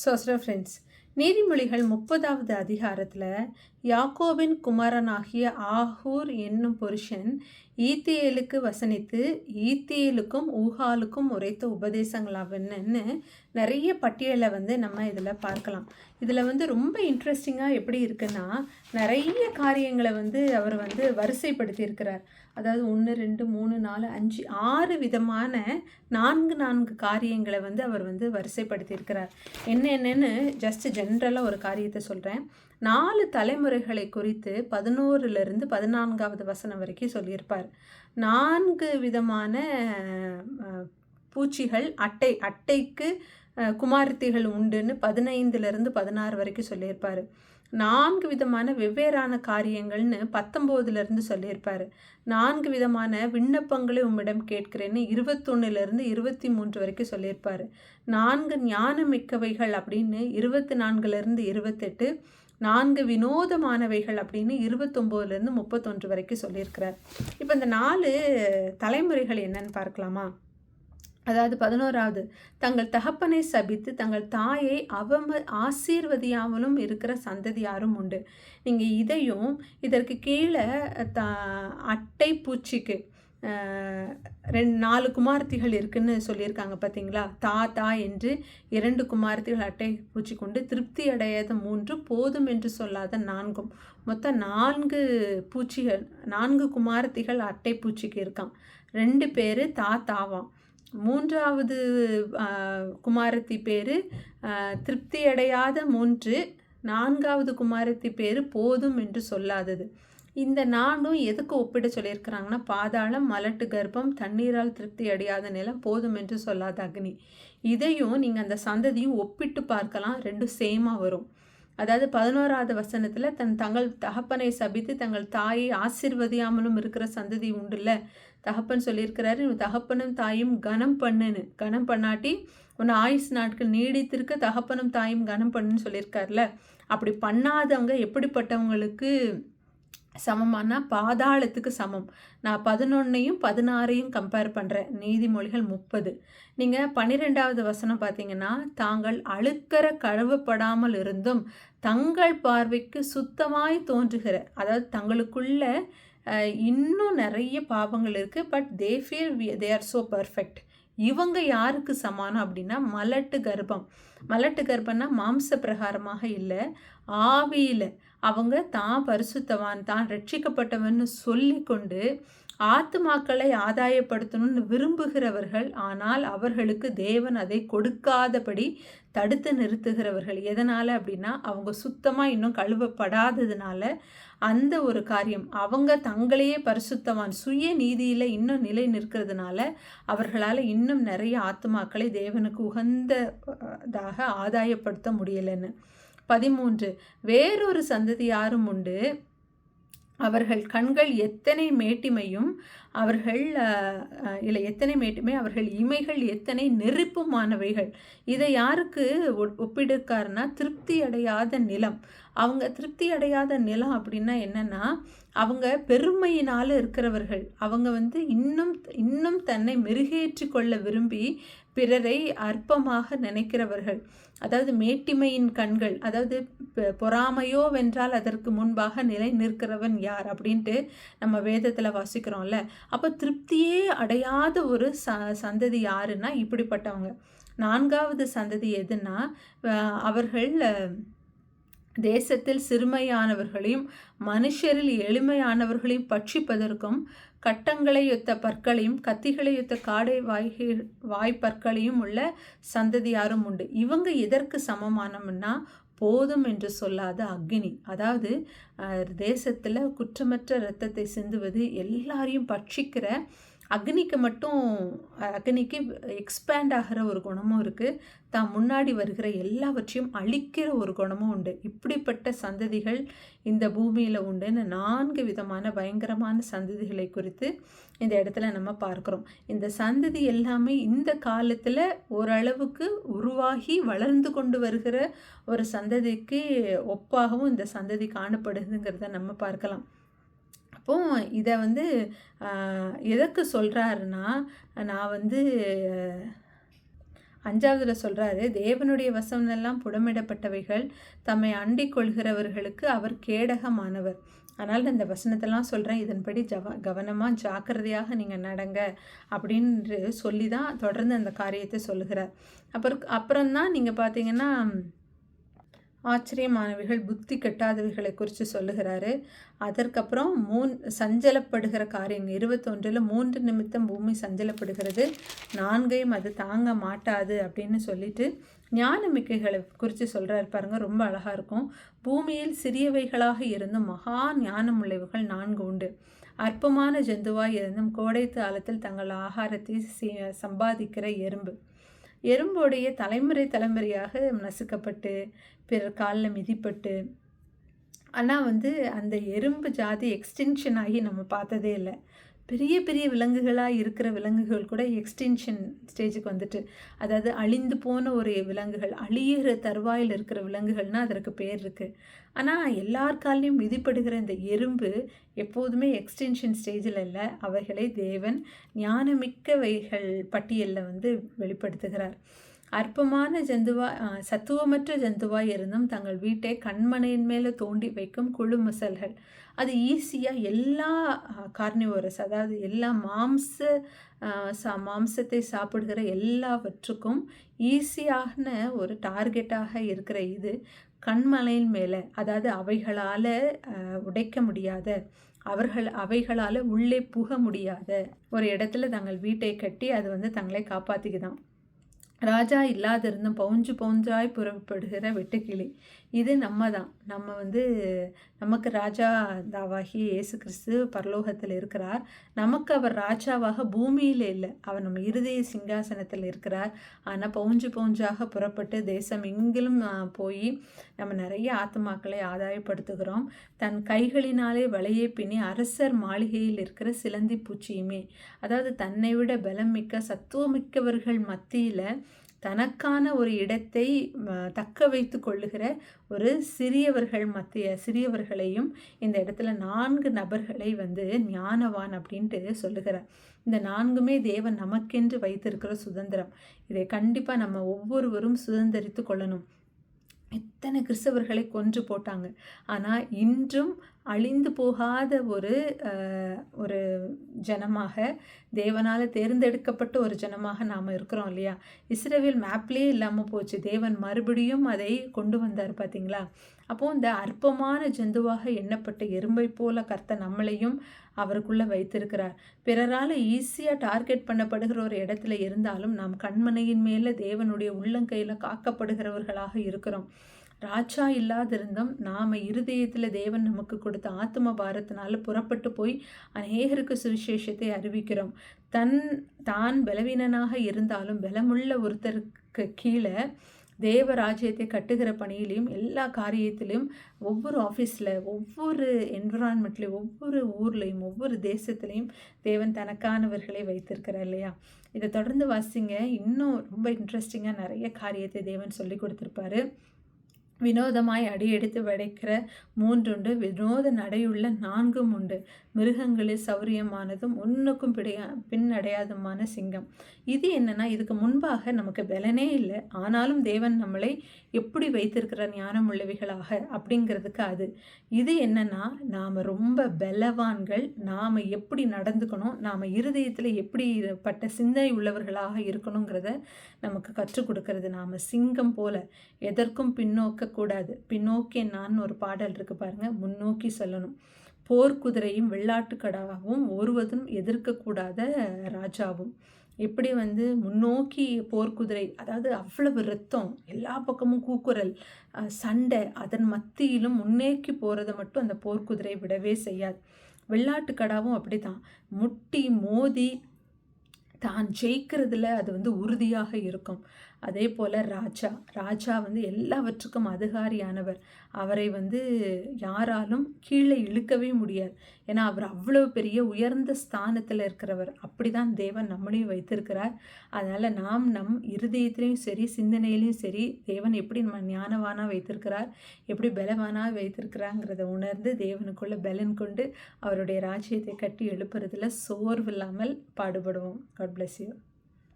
Friends, நீதிமொழிகள் 30வது அதிகாரத்தில் யாக்கோபின் குமாரனாகிய ஆகூர் என்னும் புருஷன் ஈத்தியேலுக்கு வசனித்து ஈத்தியேலுக்கும் ஊகாலுக்கும் உரைத்த உபதேசங்களாவன்னு நிறைய பட்டியலை நம்ம இதில் பார்க்கலாம். இதில் ரொம்ப இன்ட்ரெஸ்டிங்காக எப்படி இருக்குன்னா, நிறைய காரியங்களை அவர் வரிசைப்படுத்தி இருக்கிறார். அதாவது 1 2 3 4 5 6 விதமான 4 காரியங்களை அவர் வரிசைப்படுத்தி இருக்கிறார். என்னென்னு ஜஸ்ட் ஜென்ரலாக ஒரு காரியத்தை சொல்கிறேன். 4 தலைமுறைகளை குறித்து 11லிருந்து 14வது வசனம் வரைக்கும் சொல்லியிருப்பார். 4 விதமான பூச்சிகள் அட்டைக்கு குமாரத்திகள் உண்டுன்னு 15லிருந்து 16 வரைக்கும் சொல்லியிருப்பார். 4 விதமான வெவ்வேறான காரியங்கள்னு 19லிருந்து சொல்லியிருப்பார். 4 விதமான விண்ணப்பங்களை உம்மிடம் கேட்கிறேன்னு 21லிருந்து 23 வரைக்கும் சொல்லியிருப்பார். 4 ஞானமிக்கவைகள் அப்படின்னு 24லிருந்து 28, 4 வினோதமானவைகள் அப்படின்னு 29லிருந்து 31 வரைக்கும் சொல்லியிருக்கிறார். இப்போ இந்த 4 தலைமுறைகள் என்னன்னு பார்க்கலாமா? அதாவது 11வது, தங்கள் தகப்பனை சபித்து தங்கள் தாயை ஆசீர்வதியாமலும் இருக்கிற சந்ததி யாரும் உண்டு. நீங்கள் இதையும் இதற்கு கீழே அட்டை பூச்சிக்கு 4 குமாரத்திகள் இருக்குன்னு சொல்லியிருக்காங்க பார்த்தீங்களா? தா என்று 2 குமாரத்திகள் அட்டை பூச்சி கொண்டு திருப்தி அடையாத 3 போதும் என்று சொல்லாத 4, மொத்தம் 4 பூச்சிகள் 4 குமாரத்திகள் அட்டை பூச்சிக்கு இருக்கான். 2 பேர் தாவாம். 3வது குமாரத்தி பேர் திருப்தி அடையாத 3, 4வது குமாரத்தி பேர் போதும் என்று சொல்லாதது. இந்த 4ம் எதுக்கு ஒப்பிட சொல்லியிருக்கிறாங்கன்னா, பாதாளம், மலட்டு கர்ப்பம், தண்ணீரால் திருப்தி அடையாத நிலம், போதும் என்று சொல்லாத அக்னி. இதையும் நீங்கள் அந்த சந்ததியும் ஒப்பிட்டு பார்க்கலாம், 2 சேமாக வரும். அதாவது 11வது வசனத்தில் தங்கள் தகப்பனை சபித்து தங்கள் தாயை ஆசீர்வதியாமலும் இருக்கிற சந்ததி உண்டுல்ல, தகப்பன் சொல்லியிருக்கிறாரு, தகப்பனும் தாயும் கனம் பண்ணாட்டி உன்னை ஆயுஸ் நாட்கள் நீடித்திருக்க தகப்பனும் தாயும் கனம் பண்ணுன்னு சொல்லியிருக்காருல. அப்படி பண்ணாதவங்க எப்படிப்பட்டவங்களுக்கு சமமானா பாதாளத்துக்கு சமம். நான் 11ஐயும் 16ஐயும் கம்பேர் பண்ணுறேன். நீதிமொழிகள் 30. நீங்கள் 12வது வசனம் பார்த்தீங்கன்னா, தாங்கள் அழுக்கற கழுவப்படாமல் இருந்தும் தங்கள் பார்வைக்கு சுத்தமாய் தோன்றுகிற, அதாவது தங்களுக்குள்ள இன்னும் நிறைய பாவங்கள் இருக்குது, but they feel they are so perfect. இவங்க யாருக்கு சமானம் அப்படின்னா, மலட்டு கர்ப்பம்னா மாம்ச பிரகாரமாக இல்லை, ஆவியில் அவங்க தான் பரிசுத்தவான், தான் ரட்சிக்கப்பட்டவன்னு சொல்லி கொண்டு ஆத்துமாக்களை ஆதாயப்படுத்தணும்னு விரும்புகிறவர்கள், ஆனால் அவர்களுக்கு தேவன் அதை கொடுக்காதபடி தடுத்து நிறுத்துகிறவர்கள். எதனால் அப்படின்னா, அவங்க சுத்தமாக இன்னும் கழுவப்படாததுனால அந்த ஒரு காரியம். அவங்க தங்களையே பரிசுத்தவான் சுய நீதியில் இன்னும் நிலை நிற்கிறதுனால அவர்களால் இன்னும் நிறைய ஆத்துமாக்களை தேவனுக்கு உகந்ததாக ஆதாயப்படுத்த முடியலைன்னு. 13, வேறொரு சந்ததி யாரும் உண்டு, அவர்கள் கண்கள் எத்தனை மேட்டிமையும் அவர்கள் இமைகள் எத்தனை நெருப்புமானவைகள். இதை யாருக்கு ஒப்பிடுக்காருன்னா, திருப்தி அடையாத நிலம். அவங்க திருப்தி அடையாத நிலம் அப்படின்னா என்னன்னா, அவங்க பெருமையினால் இருக்கிறவர்கள். அவங்க இன்னும் தன்னை மெருகேற்றி கொள்ள விரும்பி பிறரை அற்பமாக நினைக்கிறவர்கள். அதாவது மேட்டிமையின் கண்கள், அதாவது பொறாமையோ வென்றால் அதற்கு முன்பாக நிலை நிற்கிறவன் யார் அப்படின்ட்டு நம்ம வேதத்தில் வாசிக்கிறோம்ல. அப்போ திருப்தியே அடையாத ஒரு சந்ததி யாருன்னா இப்படிப்பட்டவங்க. 4வது சந்ததி எதுன்னா, அவர்கள் தேசத்தில் சிறுமையானவர்களையும் மனுஷரில் எளிமையானவர்களையும் பட்சிப்பதற்கும் கட்டங்களை ஒத்த பற்களையும் கத்திகளை ஒத்த காடை வாய்ப்பற்களையும் உள்ள சந்ததி யாரும் உண்டு. இவங்க எதற்கு சமமானம்னா, போதும் என்று சொல்லாத அக்னி. அதாவது தேசத்தில் குற்றமற்ற இரத்தத்தை சிந்துவது, எல்லாரையும் பட்சிக்கிற அக்னிக்கு எக்ஸ்பேண்ட் ஆகிற ஒரு குணமும் இருக்குது, தான் முன்னாடி வருகிற எல்லாவற்றையும் அழிக்கிற ஒரு குணமும் உண்டு. இப்படிப்பட்ட சந்ததிகள் இந்த பூமியில் உண்டுன்னு 4 விதமான பயங்கரமான சந்ததிகளை குறித்து இந்த இடத்துல நம்ம பார்க்குறோம். இந்த சந்ததி எல்லாமே இந்த காலத்தில் ஓரளவுக்கு உருவாகி வளர்ந்து கொண்டு வருகிற ஒரு சந்ததிக்கு ஒப்பாகவும் இந்த சந்ததி காணப்படுதுங்கிறத நம்ம பார்க்கலாம். அப்போது இதை எதற்கு சொல்கிறாருன்னா, நான் 5வதுல சொல்கிறாரு, தேவனுடைய வசனெல்லாம் புடமிடப்பட்டவைகள், தம்மை அண்டிக் கொள்கிறவர்களுக்கு அவர் கேடகமானவர். அதனால் இந்த வசனத்தெல்லாம் சொல்கிறேன், இதன்படி கவனமாக ஜாக்கிரதையாக நீங்கள் நடங்க அப்படின்னு சொல்லி தான் தொடர்ந்து அந்த காரியத்தை சொல்லுகிறார். அப்புறம்தான் நீங்கள் பார்த்தீங்கன்னா ஆச்சரியமானவைகள், புத்தி கெட்டாதவைகளை குறித்து சொல்லுகிறாரு. அதற்கப்புறம் சஞ்சலப்படுகிற காரியங்கள் 21 3 நிமித்தம் பூமி சஞ்சலப்படுகிறது, 4ஐயும் அது தாங்க மாட்டாது அப்படின்னு சொல்லிட்டு ஞானமிக்கைகளை குறித்து சொல்கிறாரு பாருங்க, ரொம்ப அழகாக இருக்கும். பூமியில் சிறியவைகளாக இருந்தும் மகா ஞானமுள்ளவைகள் 4 உண்டு. அற்பமான ஜந்துவாய் இருந்தும் கோடை காலத்தில் தங்கள் ஆகாரத்தை சம்பாதிக்கிற எறும்பு. எறும்புடைய தலைமுறையாக நசுக்கப்பட்டு பிறர் காலில் மிதிப்பட்டு, ஆனால் அந்த எறும்பு ஜாதி எக்ஸ்டென்ஷன் ஆகி நம்ம பார்த்ததே இல்லை. பெரிய பெரிய விலங்குகளாக இருக்கிற விலங்குகள் கூட எக்ஸ்டென்ஷன் ஸ்டேஜுக்கு வந்துட்டு, அதாவது அழிந்து போன ஒரு விலங்குகள், அழியிற தருவாயில் இருக்கிற விலங்குகள்னால் அதற்கு பேர் இருக்குது. ஆனால் எல்லார் காலையும் மிதிப்படுகிற இந்த எறும்பு எப்போதுமே எக்ஸ்டென்ஷன் ஸ்டேஜில் இல்லை. அவைகளை தேவன் ஞானமிக்கவைகள் பட்டியலில் வெளிப்படுத்துகிறார். அற்பமான சத்துவமற்ற ஜந்துவாய் இருந்தும் தங்கள் வீட்டை கண்மனையின் மேலே தோண்டி வைக்கும் குழுமுசல்கள். அது ஈஸியாக எல்லா கார்னிவோரஸ், அதாவது எல்லா மாம்சத்தை சாப்பிடுகிற எல்லாவற்றுக்கும் ஈஸியான ஒரு டார்கெட்டாக இருக்கிற இது கண்மலையின் மேலே, அதாவது அவைகளால் உடைக்க முடியாத, அவைகளால் உள்ளே புக முடியாத ஒரு இடத்துல தங்கள் வீட்டை கட்டி அது தங்களை காப்பாற்றிக்குதான். ராஜா இல்லாதிருந்தும் பவுஞ்சாய் புறப்படுகிற வெட்டுக்கிளி. இது நம்ம தான். நமக்கு ராஜா தாவாகி இயேசு கிறிஸ்து பரலோகத்தில் இருக்கிறார். நமக்கு அவர் ராஜாவாக பூமியில் இல்லை, அவர் நம்ம இருதய சிங்காசனத்தில் இருக்கிறார். ஆனால் பவுஞ்சாக புறப்பட்டு தேசம் எங்கிலும் போய் நம்ம நிறைய ஆத்மாக்களை ஆதாயப்படுத்துகிறோம். தன் கைகளினாலே வலையை பின்னி அரசர் மாளிகையில் இருக்கிற சிலந்தி பூச்சியுமே, அதாவது தன்னை விட பலம் மிக்க சத்துவமிக்கவர்கள் மத்தியில் தனக்கான ஒரு இடத்தை தக்க வைத்து கொள்ளுகிற ஒரு சிறியவர்களையும் இந்த இடத்துல 4 நபர்களை ஞானவான் அப்படின்ட்டு சொல்லுகிறார். இந்த 4மே தேவன் நமக்கென்று வைத்திருக்கிற சுதந்திரம். இதை கண்டிப்பாக நம்ம ஒவ்வொருவரும் சுதந்திரித்து கொள்ளணும். எத்தனை கிறிஸ்தவர்களை கொன்று போட்டாங்க, ஆனால் இன்றும் அழிந்து போகாத ஒரு ஜனமாக, தேவனால் தேர்ந்தெடுக்கப்பட்ட ஒரு ஜனமாக நாம் இருக்கிறோம் இல்லையா. இஸ்ரவேல் மேப்லேயே இல்லாமல் போச்சு, தேவன் மறுபடியும் அதை கொண்டு வந்தார் பார்த்தீங்களா. அப்போது இந்த அற்பமான ஜந்துவாக எண்ணப்பட்ட எறும்பை போல கர்த்தர் நம்மளையும் அவருக்குள்ளே வைத்திருக்கிறார். பிறரால் ஈஸியாக டார்கெட் பண்ணப்படுகிற ஒரு இடத்துல இருந்தாலும் நாம் கண்மனையின் மேலே தேவனுடைய உள்ளங்கையில் காக்கப்படுகிறவர்களாக இருக்கிறோம். ராஜா இல்லாதிருந்தும் நாம் இருதயத்தில் தேவன் நமக்கு கொடுத்த ஆத்ம பாரத்தினால புறப்பட்டு போய் அநேகருக்கு சுவிசேஷத்தை அறிவிக்கிறோம். தான் பலவீனனாக இருந்தாலும் பலமுள்ள ஒருத்தருக்கு கீழே தேவ ராஜ்யத்தை கட்டுகிற பணியிலையும் எல்லா காரியத்திலையும் ஒவ்வொரு ஆஃபீஸில், ஒவ்வொரு என்விரான்மெண்ட்லேயும், ஒவ்வொரு ஊர்லேயும், ஒவ்வொரு தேசத்துலேயும் தேவன் தனக்கானவர்களை வைத்திருக்கிறார் இல்லையா. இதை தொடர்ந்து வாசிங்க, இன்னும் ரொம்ப இன்ட்ரெஸ்டிங்காக நிறைய காரியத்தை தேவன் சொல்லி கொடுத்துருப்பாரு. வினோதமாய் அடியெடுத்து வடைக்கிற 3 உண்டு, வினோத நடையுள்ள 4 உண்டு, மிருகங்களில் சௌரியமானதும் ஒன்றுக்கும் பின்னடையாதுமான சிங்கம். இது என்னன்னா, இதுக்கு முன்பாக நமக்கு பலனே இல்லை, ஆனாலும் தேவன் நம்மளை எப்படி வைத்திருக்கிற ஞானம் உள்ளவைகளாக அப்படிங்கிறதுக்கு அது. இது என்னன்னா, நாம் ரொம்ப பலவான்கள், நாம் எப்படி நடந்துக்கணும், நாம் இருதயத்தில் எப்படிப்பட்ட சிந்தனை உள்ளவர்களாக இருக்கணுங்கிறத நமக்கு கற்றுக் கொடுக்கறது. நாம் சிங்கம் போல எதற்கும் பின்னோக்கக்கூடாது. பின்னோக்கி நான் ஒரு பாடல் இருக்கு பாருங்க, முன்னோக்கி சொல்லணும். போர்க்குதிரையும் வெள்ளாட்டுக்கடாவும் ஒருவதும் எதிர்க்கக்கூடாத ராஜாவும். எப்படி முன்னோக்கி போர்க்குதிரை, அதாவது அவ்வளவு ரத்தம், எல்லா பக்கமும் கூக்குரல், சண்டை, அதன் மத்தியிலும் முன்னேக்கி போகிறத மட்டும் அந்த போர்க்குதிரை விடவே செய்யாது. வெள்ளாட்டுக்கடாவும் அப்படி தான், முட்டி மோதி தான் ஜெயிக்கிறதுல அது உறுதியாக இருக்கும். அதே போல் ராஜா எல்லாவற்றுக்கும் அதிகாரியானவர். அவரை யாராலும் கீழே இழுக்கவே முடியாது. ஏன்னா அவர் அவ்வளவு பெரிய உயர்ந்த ஸ்தானத்தில் இருக்கிறவர். அப்படி தான் தேவன் நம்மளையும் வைத்திருக்கிறார். அதனால் நாம் நம் இருதயத்திலையும் சரி, சிந்தனையிலையும் சரி, தேவன் எப்படி நம்ம ஞானவானாக வைத்திருக்கிறார், எப்படி பலவானாக வைத்திருக்கிறாங்கிறத உணர்ந்து தேவனுக்குள்ள பலன் கொண்டு அவருடைய ராஜ்யத்தை கட்டி எழுப்புறதுல சோர்வில்லாமல் பாடுபடுவோம். God bless you.